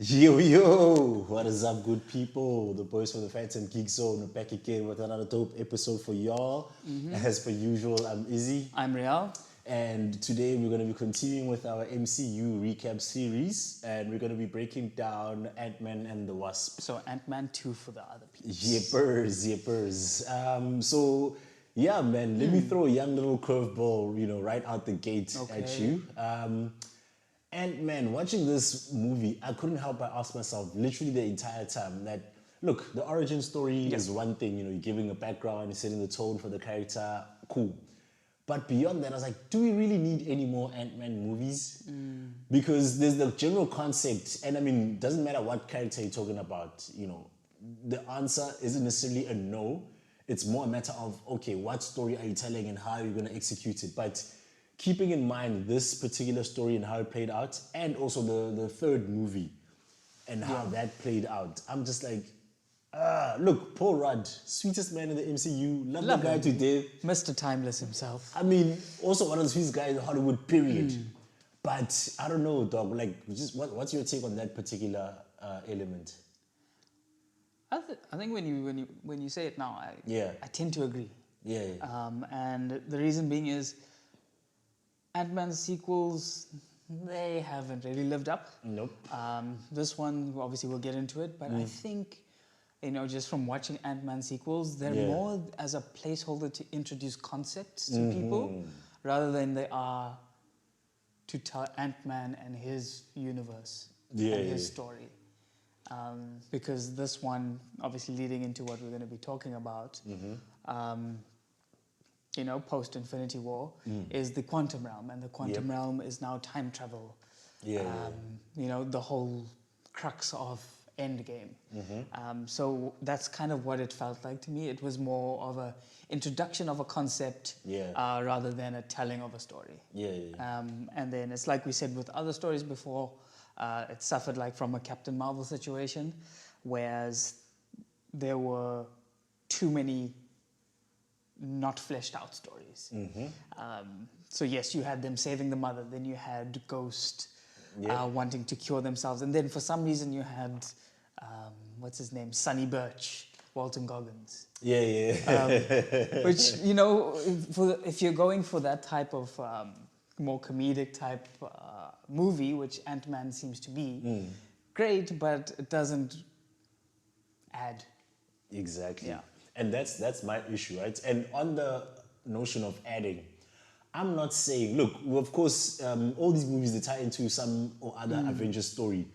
Yo, what is up, good people? The boys from the Phantom Geek Zone are back again with another dope episode for y'all. As per usual, I'm Izzy, I'm Real. and today we're going to be continuing with our MCU recap series, and we're going to be breaking down Ant-Man and the Wasp. So Ant-Man 2 for the other people. Yippers. So, yeah, man, let me throw a young little curveball, right out the gate at Okay. you. Ant-Man, watching this movie, I couldn't help but ask myself literally the entire time that, look, the origin story is one thing, you're giving a background, you're setting the tone for the character, cool. But beyond that, I was like, do we really need any more Ant-Man movies? Because there's the general concept, and I mean, doesn't matter what character you're talking about, the answer isn't necessarily a no. It's more a matter of, okay, what story are you telling and how are you going to execute it? But keeping in mind this particular story and how it played out, and also the third movie and how that played out, I'm just like, look, Paul Rudd, sweetest man in the MCU, love the guy to death. Mr. Timeless himself. I mean, also one of the sweetest guys in Hollywood, period. But I don't know, dog. Like, just what's your take on that particular element? I think when you say it now, Yeah. I tend to agree. Yeah. And the reason being is Ant-Man's sequels, they haven't really lived up. Nope. This one, obviously, we'll get into it, but I think, just from watching Ant-Man sequels, they're more as a placeholder to introduce concepts to people rather than they are to tell Ant-Man and his universe and his story. Because this one, obviously leading into what we're going to be talking about, post Infinity War, is the quantum realm, and the quantum realm is now time travel. The whole crux of Endgame. So that's kind of what it felt like to me. It was more of a introduction of a concept rather than a telling of a story. And then it's like we said with other stories before, it suffered like from a Captain Marvel situation, whereas there were too many not fleshed out stories. So yes, you had them saving the mother, then you had Ghost wanting to cure themselves, and then for some reason you had what's his name, Sonny Birch, Walton Goggins. Which if you're going for that type of more comedic type movie, which Ant-Man seems to be, great, but it doesn't add. Exactly. And that's my issue, right? And on the notion of adding, I'm not saying, look, of course, all these movies, they tie into some or other Avengers story.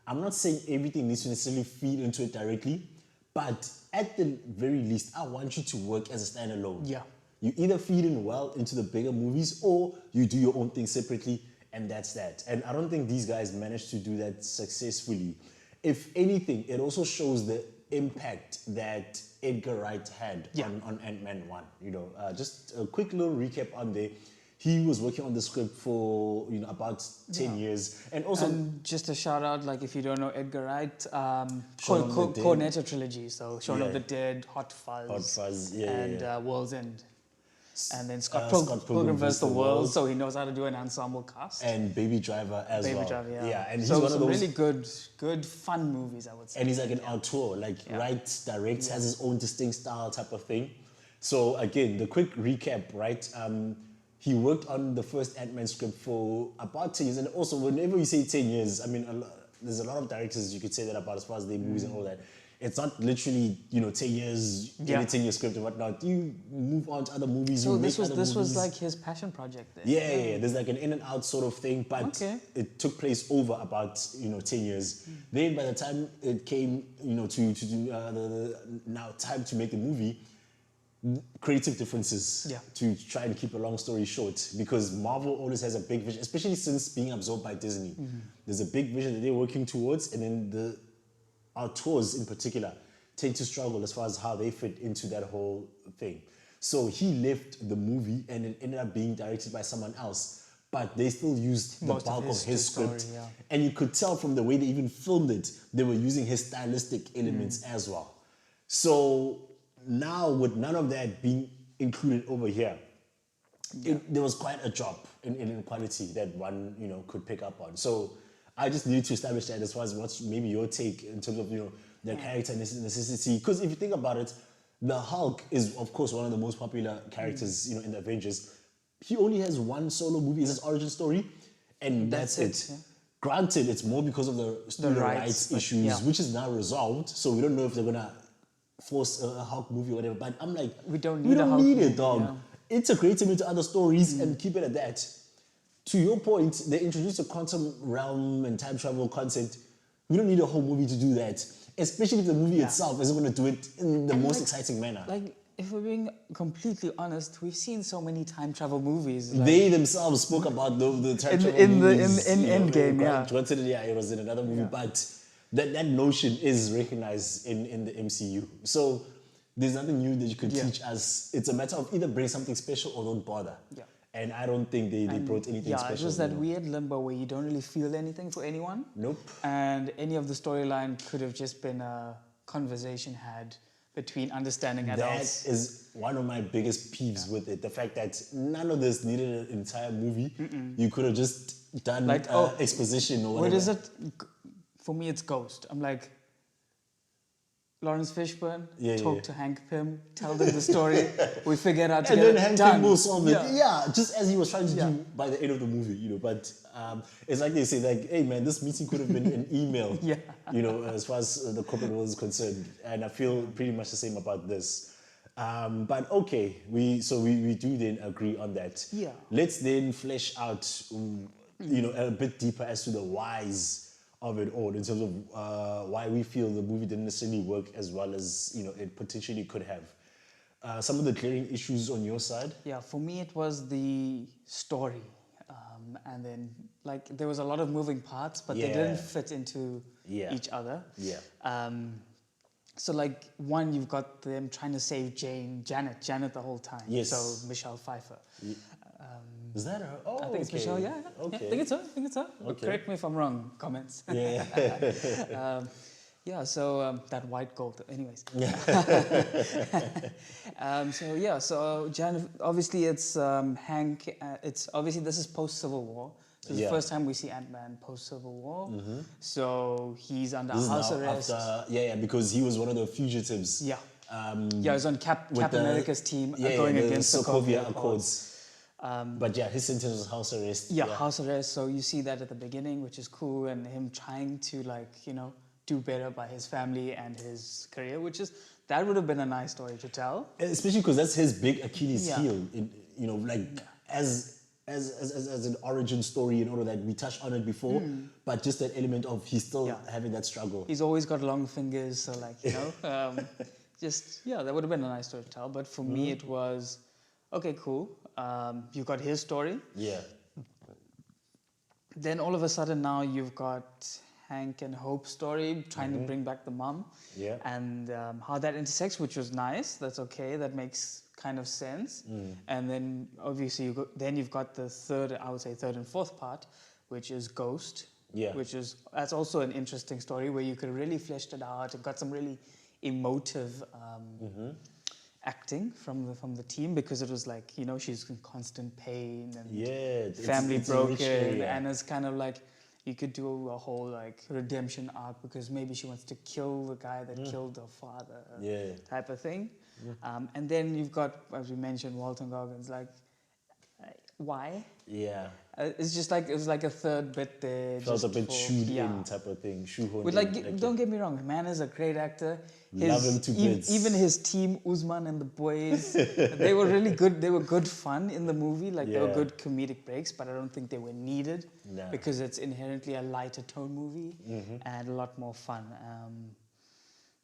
I'm not saying everything needs to necessarily feed into it directly, but at the very least, I want you to work as a standalone. You either feed in well into the bigger movies or you do your own thing separately, and that's that. And I don't think these guys managed to do that successfully. If anything, it also shows the impact that Edgar Wright had on Ant-Man 1. Just a quick little recap on there. He was working on the script for about 10 years, and also just a shout out, like if you don't know Edgar Wright, Shaun of the Dead. Cornetto trilogy, so Shaun of the Dead, Hot Fuzz, World's End. And then Scott Pilgrim vs. the World, so he knows how to do an ensemble cast. And Baby Driver as well. Baby Driver, yeah. And he's so one of those really good, fun movies, I would say. And he's like an auteur, writes, directs, has his own distinct style type of thing. So again, the quick recap, right? He worked on the first Ant-Man script for about 10 years. And also, whenever you say 10 years, I mean, there's a lot of directors you could say that about as far as their movies and all that. It's not literally, 10 years, editing your script and whatnot. You move on to other movies. So you this make was other movies. like his passion project then? Yeah. There's like an in and out sort of thing, but it took place over about 10 years. Then by the time it came to the now time to make the movie, creative differences to try and keep a long story short, because Marvel always has a big vision, especially since being absorbed by Disney. There's a big vision that they're working towards, and then our tours in particular tend to struggle as far as how they fit into that whole thing. So he left the movie and it ended up being directed by someone else, but they still used the bulk of his script. And you could tell from the way they even filmed it, they were using his stylistic elements as well. So now with none of that being included over here, there was quite a drop in quality that one could pick up on. So I just need to establish that as far as what's maybe your take in terms of, the character necessity. Because if you think about it, the Hulk is, of course, one of the most popular characters, in the Avengers. He only has one solo movie, is his origin story, and that's it. Yeah. Granted, it's more because of the student rights issues, which is now resolved. So we don't know if they're gonna force a Hulk movie or whatever. But I'm like, we don't need it, dog. Yeah. Integrate him into other stories and keep it at that. To your point, they introduced a quantum realm and time travel concept. We don't need a whole movie to do that, especially if the movie itself isn't going to do it in the most exciting manner. Like, if we're being completely honest, we've seen so many time travel movies. They themselves spoke about the time travel movies. In Endgame, it was in another movie, but that notion is recognized in the MCU. So there's nothing new that you could teach us. It's a matter of either bring something special or don't bother. Yeah. And I don't think they brought anything special. Yeah, it's just that weird limbo where you don't really feel anything for anyone. Nope. And any of the storyline could have just been a conversation had between understanding adults. That is one of my biggest peeves with it. The fact that none of this needed an entire movie. You could have just done exposition or whatever. What is it? For me, it's Ghost. I'm like, Lawrence Fishburne, talk to Hank Pym, tell them the story, we figure out together. And then Hank Pym will solve it. Yeah, just as he was trying to do by the end of the movie, But it's like they say, like, hey man, this meeting could have been an email, as far as the corporate world is concerned. And I feel pretty much the same about this. But okay, we do then agree on that. Yeah. Let's then flesh out, a bit deeper as to the whys of it all in terms of why we feel the movie didn't necessarily work as well as it potentially could have. Some of the glaring issues on your side? Yeah, for me it was the story, and then like there was a lot of moving parts, but they didn't fit into each other. Yeah. So like one, you've got them trying to save Janet the whole time. Yes. So Michelle Pfeiffer. Is that her? Oh, I think it's Michelle, yeah. Okay. I think it's her. Okay. Correct me if I'm wrong, comments. Yeah. So that white gold, anyways. So Janet, obviously it's Hank, it's obviously this is post-Civil War. This is the first time we see Antman post-Civil War. Mm-hmm. So he's under house arrest. Because he was one of the fugitives. Yeah. He was on Captain America's team going against the Sokovia Accords. But his sentence was house arrest. Yeah, house arrest. So you see that at the beginning, which is cool, and him trying to do better by his family and his career, that would have been a nice story to tell. Especially because that's his big Achilles heel. As an origin story in order that we touched on it before, but just that element of he's still having that struggle. He's always got long fingers, so that would have been a nice story to tell. But for me, it was okay, cool. You've got his story. Yeah. Then all of a sudden now you've got Hank and Hope's story trying to bring back the mom. Yeah. And how that intersects, which was nice. That's okay. That makes kind of sense. And then obviously you've got the third and fourth part, which is Ghost. Yeah. That's also an interesting story where you could really fleshed it out and got some really emotive acting from the team, because it was like, she's in constant pain and family broken, and it's kind of like you could do a whole like redemption arc because maybe she wants to kill the guy that killed her father, type of thing. And then you've got, as we mentioned, Walton Goggins, like why? Yeah. It's just like, it was like a third bit there. Felt a bit shoehorned in type of thing. Don't get me wrong, the man is a great actor. Love him to bits. Even his team, Usman and the boys, they were really good. They were good fun in the movie. They were good comedic breaks, but I don't think they were needed because it's inherently a lighter tone movie and a lot more fun.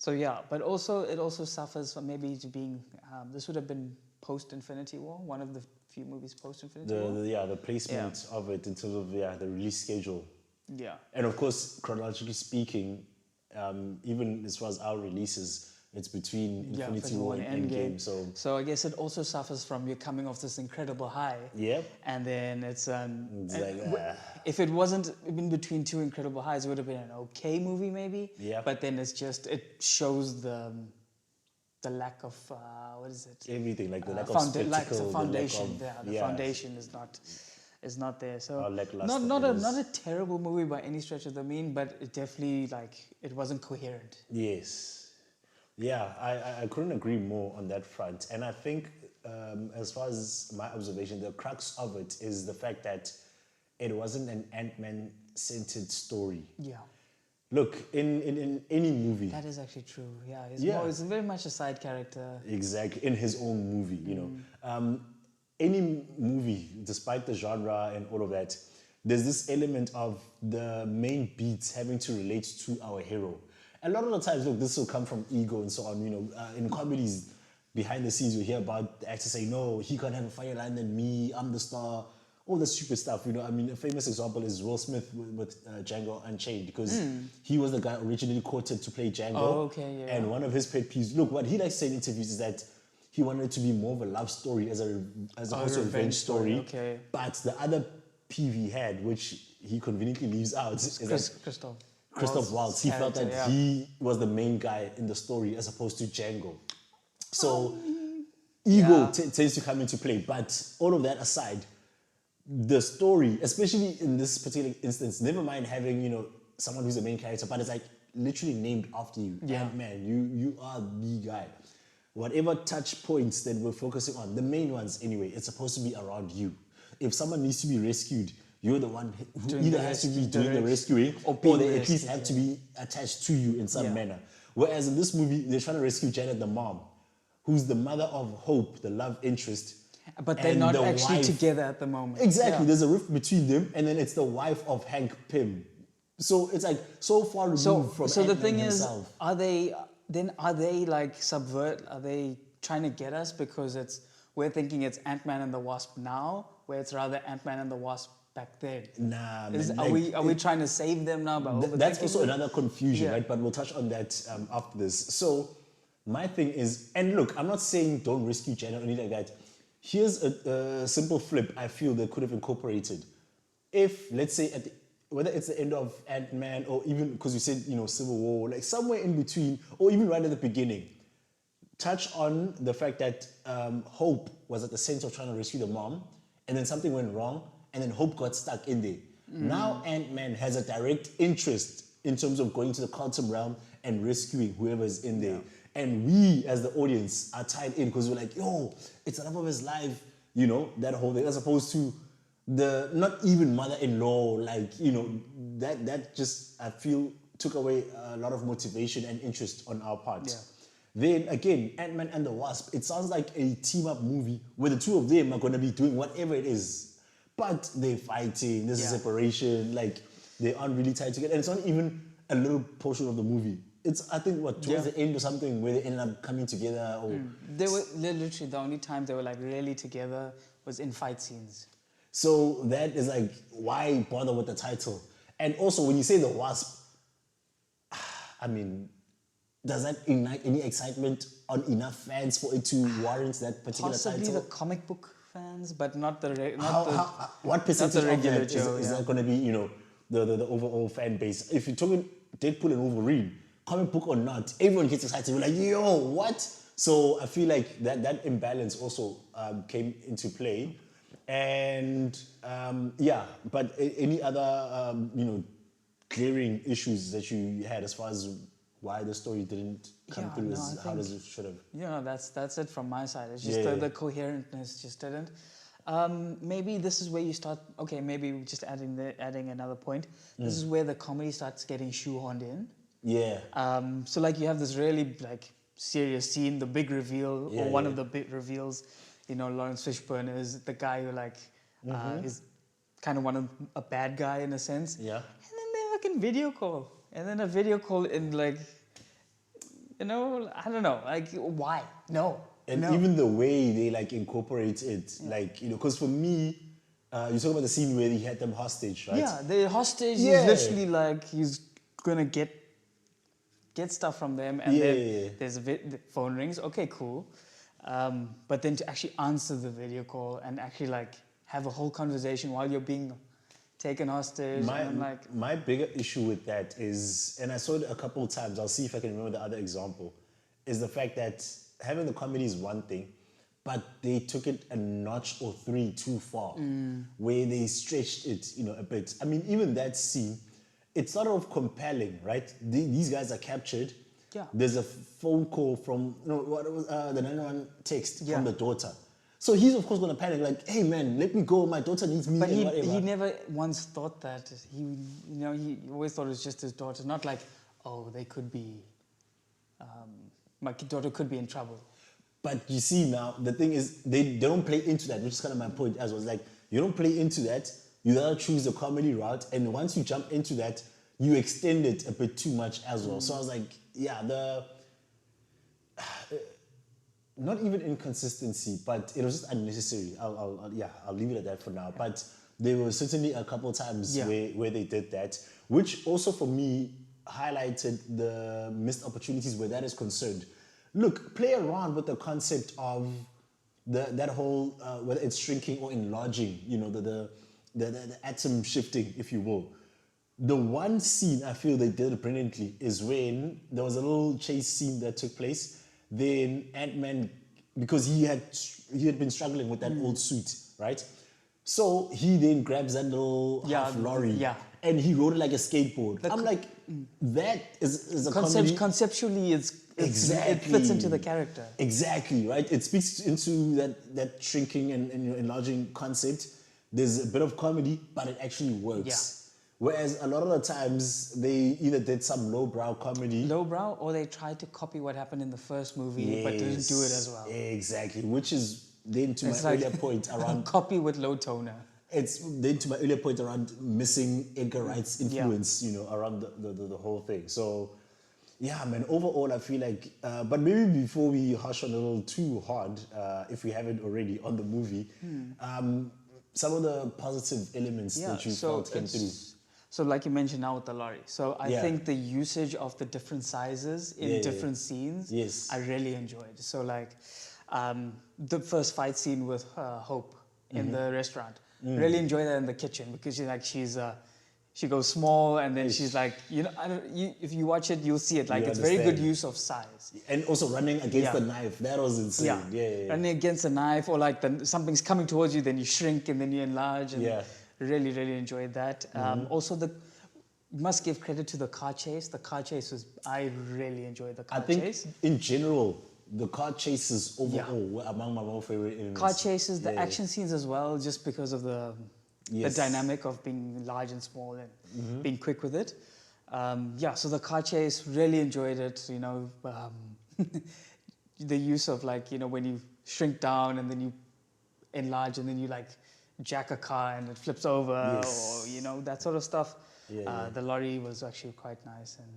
But also it also suffers from maybe being, this would have been post-Infinity War, one of the few movies post-Infinity War. The placement of it in terms of the release schedule. Yeah. And of course, chronologically speaking, even as far as our releases, it's between Infinity War and Endgame. So I guess it also suffers from you coming off this incredible high. Yep. And then it's if it wasn't in between two incredible highs, it would have been an okay movie maybe. Yeah. But then it shows the lack of what is it? Everything, like the lack of spectacle. Like the foundation. The foundation is not is not there. So How lackluster not a terrible movie by any stretch of the mean, but it definitely it wasn't coherent. Yes. Yeah, I couldn't agree more on that front. And I think as far as my observation, the crux of it is the fact that it wasn't an Ant-Man centered story. Yeah. Look, in any movie. That is actually true. Yeah, he's very much a side character. Exactly, in his own movie, you know. Any movie, despite the genre and all of that, there's this element of the main beats having to relate to our hero. A lot of the times, look, this will come from ego and so on, you know. In comedies, behind the scenes, you hear about the actor say, no, he can't have a fire line than me, I'm the star. All the stupid stuff, you know. I mean, a famous example is Will Smith with Django Unchained, because he was the guy originally quoted to play Django. Oh, okay, yeah. And one of his pet peeves, look, what he likes to say in interviews is that he wanted it to be more of a love story as opposed to a revenge story. Okay. But the other peeve he had, which he conveniently leaves out, is that Christoph Waltz. He felt that he was the main guy in the story as opposed to Django. So ego tends to come into play. But all of that aside, the story, especially in this particular instance, never mind having, you know, someone who's the main character, but it's like literally named after you. Yeah. Ant-Man, you are the guy. Whatever touch points that we're focusing on, the main ones anyway, it's supposed to be around you. If someone needs to be rescued, you're the one who either has to be doing the rescuing or they at least have to be attached to you in some manner. Whereas in this movie, they're trying to rescue Janet, the mom, who's the mother of Hope, the love interest. But they're not actually together at the moment. Exactly. There's a rift between them, and then it's the wife of Hank Pym. So it's like so far removed from So the thing himself. is, are they like subvert? Are they trying to get us because we're thinking it's Ant-Man and the Wasp now, where it's rather Ant-Man and the Wasp back then? Nah, man. Are we trying to save them now? That's also another confusion, right? But we'll touch on that after this. So my thing is, and look, I'm not saying don't rescue Janet or anything like that. Here's a simple flip I feel they could have incorporated. If, let's say, whether it's the end of Ant-Man or even, because you said, you know, Civil War, like somewhere in between, or even right at the beginning, touch on the fact that Hope was at the center of trying to rescue the mom, and then something went wrong, and then Hope got stuck in there. Now Ant-Man has a direct interest in terms of going to the quantum realm and rescuing whoever's in there. And we, as the audience, are tied in because we're like, yo, it's the love of his life, you know, that whole thing, as opposed to the, not even mother-in-law, like, you know, that just, I feel, took away a lot of motivation and interest on our part. Yeah. Then again, Ant-Man and the Wasp, it sounds like a team-up movie where the two of them are going to be doing whatever it is. But they're fighting, there's a separation, like, they aren't really tied together. And it's not even a little portion of the movie. It's, I think, towards the end or something where they ended up coming together. Or They were literally, the only time they were like really together was in fight scenes. So that is like, why bother with the title? And also, when you say the Wasp, I mean, does that ignite any excitement on enough fans for it to warrant that particular title? Possibly the comic book fans, but not the what percentage not the regular of that Joe, is that going to be, you know, the overall fan base? If you're talking Deadpool and Wolverine, comic book or not, everyone gets excited. We're like, yo, what? So I feel like that imbalance also came into play. And but any other, you know, glaring issues that you had as far as why the story didn't come through as hard as it should have? Yeah, that's it from my side. It's just the coherentness just didn't. Maybe this is where you start. Okay, maybe just adding another point. This is where the comedy starts getting shoehorned in. Yeah. So like you have this really like serious scene, the big reveal, or one of the big reveals. You know, Lawrence Fishburne is the guy who like is kind of a bad guy in a sense. Yeah. And then they fucking video call, and then a video call in like, you know, I don't know, like why? No. And even the way they like incorporate it, like, you know, because for me, you talk about the scene where he had them hostage, right? Yeah, the hostage is literally like he's gonna get stuff from them, and then there's the phone rings. Okay, cool. But then to actually answer the video call and actually like have a whole conversation while you're being taken hostage. My bigger issue with that is, and I saw it a couple of times, I'll see if I can remember the other example, is the fact that having the comedy is one thing, but they took it a notch or three too far, where they stretched it, a bit. I mean, even that scene, it's sort of compelling, right? These guys are captured. Yeah. There's a phone call from, what was the 911 text from the daughter. So he's of course going to panic, like, hey man, let me go. My daughter needs me. But and whatever. he never once thought that. He always thought it was just his daughter. Not like, oh, they could be, my daughter could be in trouble. But you see now, the thing is, they don't play into that, which is kind of my point as well. It's like, you don't play into that, you gotta choose the comedy route, and once you jump into that, you extend it a bit too much as well. So I was like, yeah, not even inconsistency, but it was just unnecessary. I'll leave it at that for now. But there were certainly a couple times where they did that, which also for me highlighted the missed opportunities where that is concerned. Look, play around with the concept of that whole whether it's shrinking or enlarging, the atom shifting, if you will. The one scene I feel they did brilliantly is when there was a little chase scene that took place. Then Antman, because he had been struggling with that old suit, right? So he then grabs that little half lorry and he rode it like a skateboard. I'm like, that is a comedy. Conceptually, exactly. It fits into the character. Exactly, right? It speaks into that shrinking and enlarging concept. There's a bit of comedy, but it actually works. Yeah. Whereas a lot of the times they either did some lowbrow comedy. Lowbrow, or they tried to copy what happened in the first movie, but didn't do it as well. Exactly, which is then to my earlier point around... copy with low toner. It's then to my earlier point around missing Edgar Wright's influence, around the whole thing. So, yeah, man, overall I feel like... but maybe before we hush on a little too hard, if we haven't already, on the movie, some of the positive elements that you felt came through. So like you mentioned now with the lorry. So I think the usage of the different sizes in different scenes, I really enjoyed. So like the first fight scene with Hope in the restaurant, really enjoyed that in the kitchen because she goes small and then she's like, if you watch it, you'll see it. Like it's very good use of size. And also running against the knife, that was insane. Yeah. Running against a knife or like something's coming towards you, then you shrink and then you enlarge. And really, really enjoyed that. Also, must give credit to the car chase. The car chase I really enjoyed the car chase. In general, the car chases overall were among my more favorite elements. Car chases, the action scenes as well, just because of the dynamic of being large and small and being quick with it. So the car chase, really enjoyed it. The use of when you shrink down and then you enlarge and then you jack a car and it flips over or that sort of stuff. The lorry was actually quite nice and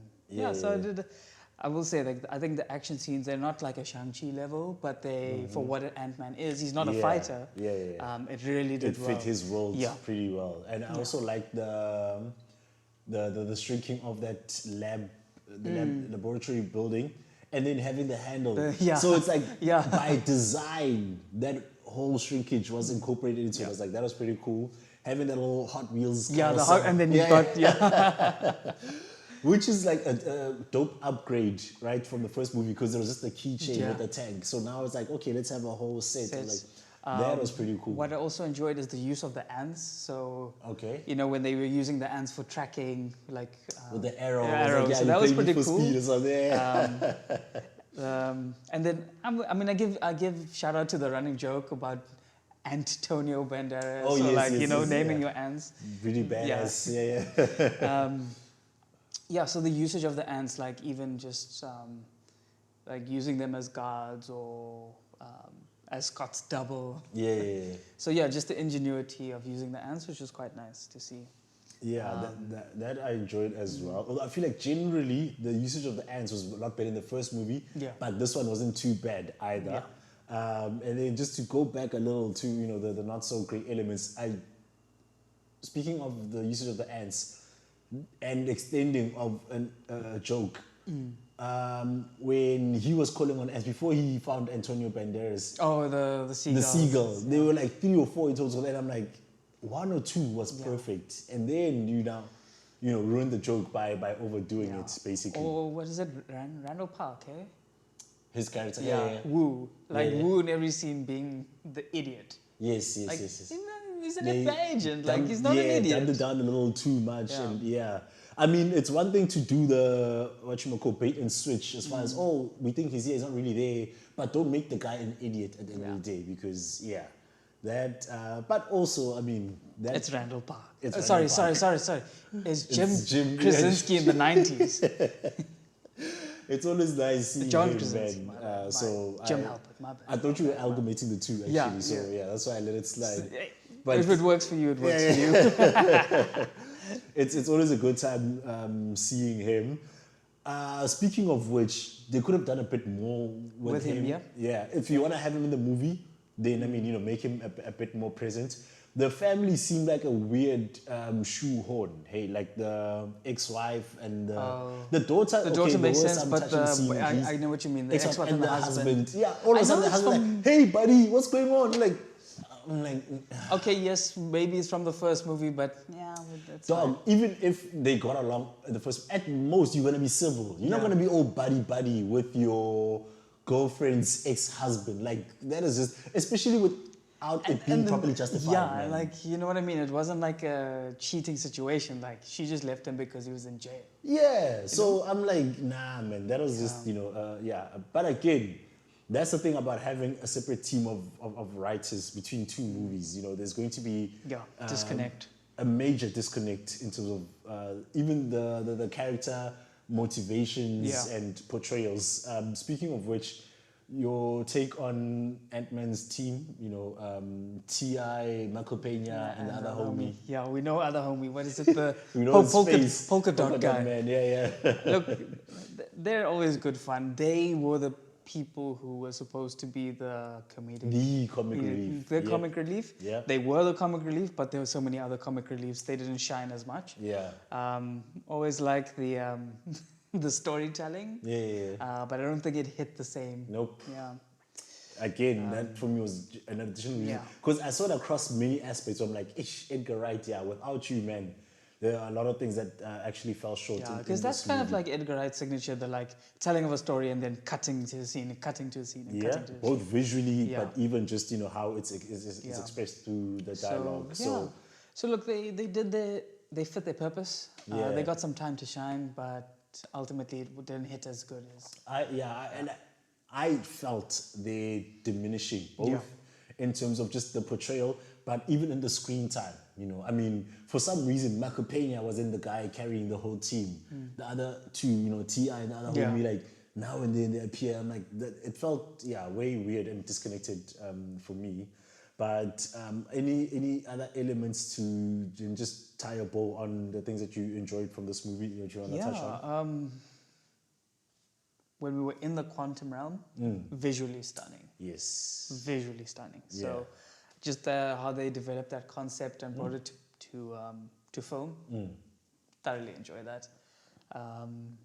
I will say that I think the action scenes, they're not like a Shang-Chi level, but they for what Ant-Man is, he's not a fighter. It really did well. It fit his role pretty well. And I also like the shrinking of that laboratory building and then having the handle. So it's like by design that whole shrinkage was incorporated into it. I was like, that was pretty cool. Having that little Hot Wheels carousel. And then you got which is like a dope upgrade, right, from the first movie because there was just a keychain with a tank. So now it's like, okay, let's have a whole set. That was pretty cool. What I also enjoyed is the use of the ants. So when they were using the ants for tracking, with the arrows. So that was pretty cool. And then I give shout out to the running joke about Antonio Banderas. Oh, naming your ants. Really badass. So the usage of the ants, even just using them as guards or as Scott's double. So just the ingenuity of using the ants, which was quite nice to see. That I enjoyed as well. Although I feel like generally the usage of the ants was a lot better in the first movie, but this one wasn't too bad either. And then just to go back a little to the not so great elements, speaking of the usage of the ants and extending of a joke, when he was calling on ants before he found Antonio Banderas. Oh, the seagull. The seagull. There were 3 or 4 in total, and I'm like, 1 or 2 was perfect, and then you now, ruin the joke by overdoing it basically. Or what is it, Randall Park, eh? His character, Wu. Like Wu in every scene being the idiot. Yes. He's an FBI agent. Like, he's not an idiot. Dumbed it down a little too much. And I mean, it's one thing to do the, bait and switch as far as, we think he's here, he's not really there. But don't make the guy an idiot at the end of the day because, that, but also, I mean... It's Randall Park. Sorry. It's Jim Krasinski in the 90s. It's always nice seeing John him, Krasinski, man. Jim Halpert, my bad. I thought you were amalgamating the two, actually. So, that's why I let it slide. But if it works for you, it works for you. It's always a good time seeing him. Speaking of which, they could have done a bit more with him. Yeah, if you want to have him in the movie, then, I mean, make him a bit more present. The family seemed like a weird shoehorn. Hey, like the ex-wife and the daughter. The daughter makes sense, but I know what you mean. The ex-wife and the husband. Yeah, all of a sudden the husband like, hey, buddy, what's going on? I'm like... Okay, yes, maybe it's from the first movie, but that's Dog, fine. Even if they got along in the first... At most, you're going to be civil. You're not going to be all buddy-buddy with your girlfriend's ex-husband. Like, that is just... Especially without it being properly justified. Yeah, man. like, you know what I mean? It wasn't like a cheating situation. Like, she just left him because he was in jail. Yeah, so I'm like, nah, man, that was just, But again... That's the thing about having a separate team of writers between two movies. There's going to be disconnect, a major disconnect in terms of even the character motivations and portrayals. Speaking of which, your take on Ant-Man's team, T.I., Michael Pena, and the other homie. Yeah, we know other homie. What is it? The we know polka dot guy. Man. Yeah. Look, they're always good fun. They were the people who were supposed to be the comic relief. The comic relief. Yeah. They were the comic relief, but there were so many other comic reliefs. They didn't shine as much. Yeah. Always like the the storytelling. Yeah. But I don't think it hit the same. Nope. Yeah. Again, that for me was an additional reason. Because I saw it across many aspects. I'm like, Edgar Wright, without you, man. There are a lot of things that actually fell short. Yeah, because that's kind of like Edgar Wright's signature, the like telling of a story and then cutting to the scene and cutting to the scene. And cutting to the both visually, but even just how it's expressed through the dialogue. So look, they fit their purpose. They got some time to shine, but ultimately it didn't hit as good as. I felt they diminishing both in terms of just the portrayal, but even in the screen time. I mean, for some reason, Michael Pena wasn't the guy carrying the whole team. The other two, T.I. and the other homie, like, now and then they appear. I'm like, it felt, way weird and disconnected for me. But any other elements to just tie a bow on the things that you enjoyed from this movie that you want to touch on? When we were in the quantum realm, visually stunning. Yes. Visually stunning. So just how they developed that concept and brought it to film. Thoroughly enjoy that. And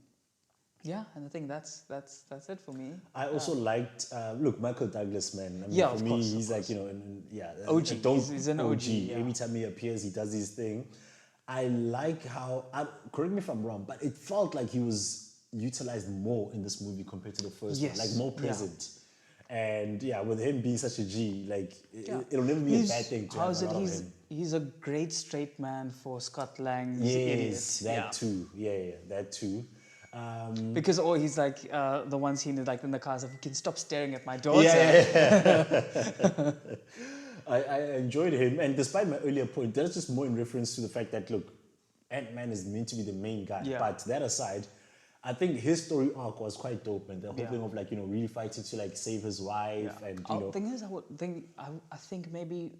I think that's it for me. I also liked Michael Douglas, man. I mean, for me, course, he's like OG. He's an OG. Every time he appears, he does his thing. I like how. Correct me if I'm wrong, but it felt like he was utilized more in this movie compared to the first one, like more present. And with him being such a G, like it'll never be a bad thing to have a lot of him. He's a great straight man for Scott Lang's Yes, idiot. that too. Yeah, that too. Because he's like the one scene is like in the cars of, you can stop staring at my daughter. Yeah. I enjoyed him, and despite my earlier point, that's just more in reference to the fact that Ant-Man is meant to be the main guy. But that aside, I think his story arc was quite dope, and the whole thing of really fighting to save his wife and The thing is, I think maybe,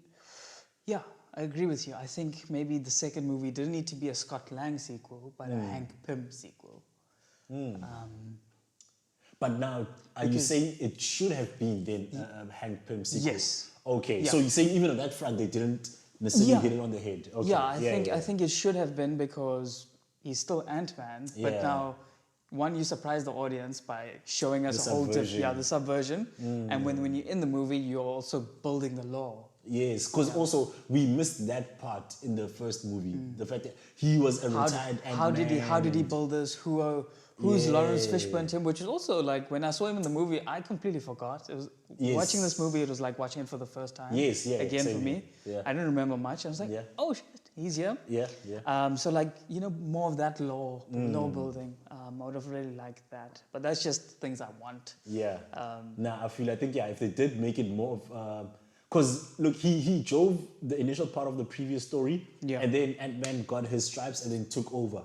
I agree with you. I think maybe the second movie didn't need to be a Scott Lang sequel, but a Hank Pym sequel. But now, are you saying it should have been then a Hank Pym sequel? Yes. Okay, so you're saying even on that front they didn't necessarily hit it on the head. Okay. I think it should have been because he's still Ant-Man, but now. One, you surprise the audience by showing us a whole different, the subversion. And when you're in the movie, you're also building the lore. Yes, because also we missed that part in the first movie. The fact that he was a retired Ant-Man. How did he build this? Who's Lawrence Fishburne to him? Which is also like when I saw him in the movie, I completely forgot. It was watching this movie. It was like watching it for the first time. Yes, yeah. Again for me, yeah. I didn't remember much. I was like, oh shit, he's here. Yeah, yeah. So like more of that lore building. I would have really liked that, but that's just things I want. Yeah. I think if they did make it more of. Because look, he drove the initial part of the previous story, and then Ant-Man got his stripes and then took over.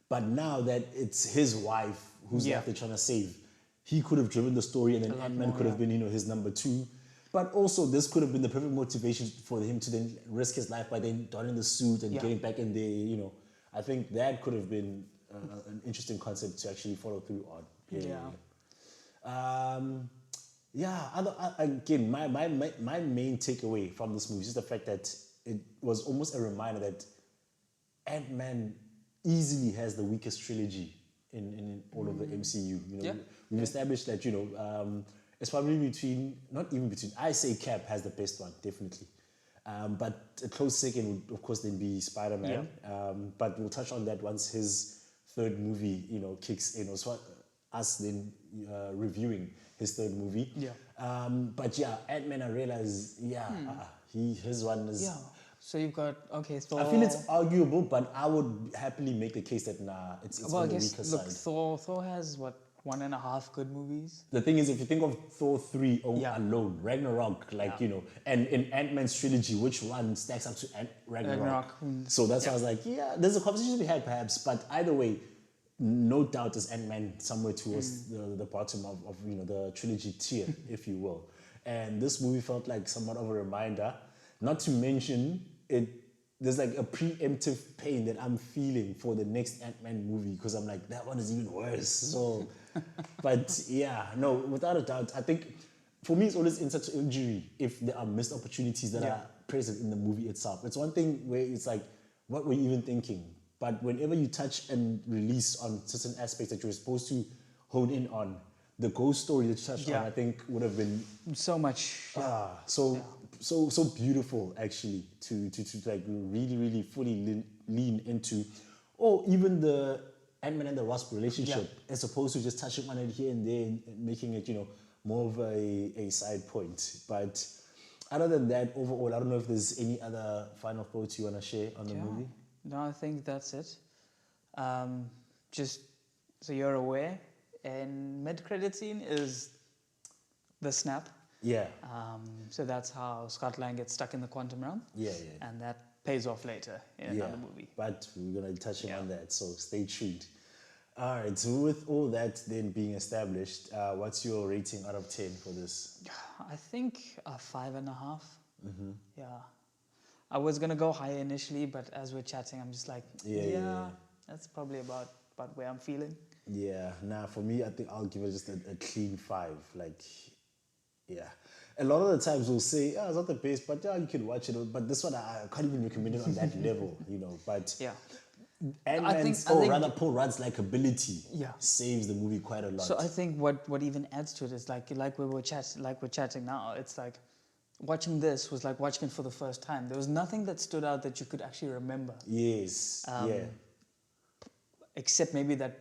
But now that it's his wife who's out there trying to save, he could have driven the story, and then Ant-Man could have been his number 2. But also, this could have been the perfect motivation for him to then risk his life by then donning the suit and getting back in there. I think that could have been an interesting concept to actually follow through on. Again, my main takeaway from this movie is just the fact that it was almost a reminder that Ant-Man easily has the weakest trilogy in all of the MCU. We've established that it's probably I say Cap has the best one, definitely. But a close second would, of course, then be Spider-Man. But we'll touch on that once his third movie, kicks in. Also, us then reviewing his third movie. But Ant-Man, I realize, his one is. Yeah. So you've got Thor. I feel it's arguable, but I would happily make the case that it's on the weaker side. Thor has 1.5 good movies. The thing is, if you think of Thor 3 alone, Ragnarok, and in Ant-Man's trilogy, which one stacks up to Ragnarok? So that's why I was like, there's a conversation to be had perhaps, but either way, no doubt is Ant-Man somewhere towards the bottom of the trilogy tier, if you will. And this movie felt like somewhat of a reminder, not to mention there's like a preemptive pain that I'm feeling for the next Ant-Man movie because I'm like, that one is even worse. So, but without a doubt, I think for me it's always insult to injury if there are missed opportunities that are present in the movie itself. It's one thing where it's like, what were you even thinking? But whenever you touch and release on certain aspects that you're supposed to hone in on, the ghost story that you touched on, I think would have been so much. So beautiful actually to like really, really fully lean into, or even the Antman and the Wasp relationship, as opposed to just touching on it here and there and making it, more of a side point. But other than that, overall, I don't know if there's any other final thoughts you want to share on the movie. No, I think that's it. Just so you're aware, and mid-credit scene is the snap. Yeah. So that's how Scott Lang gets stuck in the quantum realm. Yeah. And that pays off later in another movie. But we're going to be touching on that, so stay tuned. All right, so with all that then being established, what's your rating out of 10 for this? I think a 5.5. Mm-hmm. Yeah. I was going to go higher initially, but as we're chatting, I'm just like, that's probably about where I'm feeling. Yeah, for me, I think I'll give it just a clean 5. A lot of the times we'll say, it's not the best, but you can watch it. But this one, I can't even recommend it on that level, But Ant-Man's, Paul Rudd's likability saves the movie quite a lot. So I think what even adds to it is like we're chatting now. It's like watching this was like watching it for the first time. There was nothing that stood out that you could actually remember. Yes. Except maybe that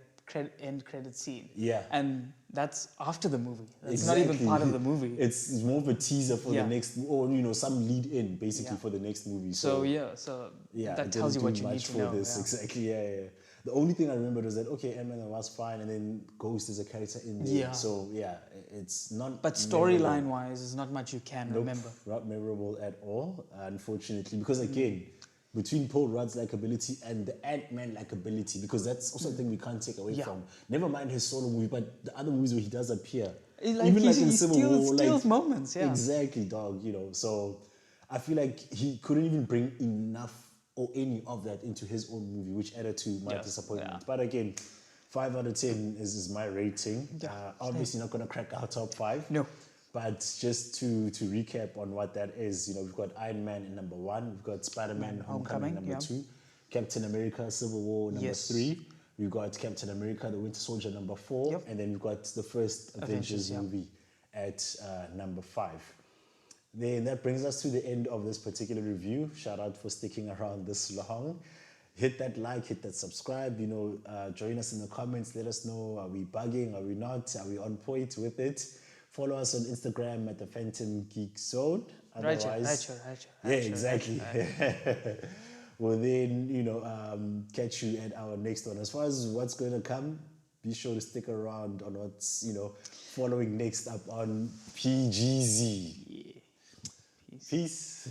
end credit scene. Yeah. And that's after the movie. That's not even part of the movie. It's more of a teaser for the next, or some lead in basically for the next movie. So that tells you what you need to know. Exactly. Yeah. The only thing I remember was that Ant-Man was fine, and then Ghost is a character in there. Yeah. So it's not. But storyline wise, there's not much you can remember. Not memorable at all, unfortunately, because again. Between Paul Rudd's likability and the Ant-Man likability, because that's also a thing we can't take away from. Never mind his solo movie, but the other movies where he does appear. Even in Civil War. Steals moments, Exactly, dog, So I feel like he couldn't even bring enough or any of that into his own movie, which added to my disappointment. Yeah. But again, 5 out of 10 is my rating. Obviously not going to crack our top 5. No. But just to recap on what that is, we've got Iron Man in number 1, we've got Spider-Man Homecoming number 2, Captain America Civil War number 3, we've got Captain America The Winter Soldier number 4, and then we've got the first Avengers movie at number 5. Then that brings us to the end of this particular review. Shout out for sticking around this long. Hit that like, hit that subscribe, join us in the comments. Let us know, are we bugging, are we not, are we on point with it? Follow us on Instagram at the Phantom Geek Zone. Otherwise, right, exactly. We'll then, catch you at our next one. As far as what's going to come, be sure to stick around on what's, following next up on PGZ. Yeah. Peace.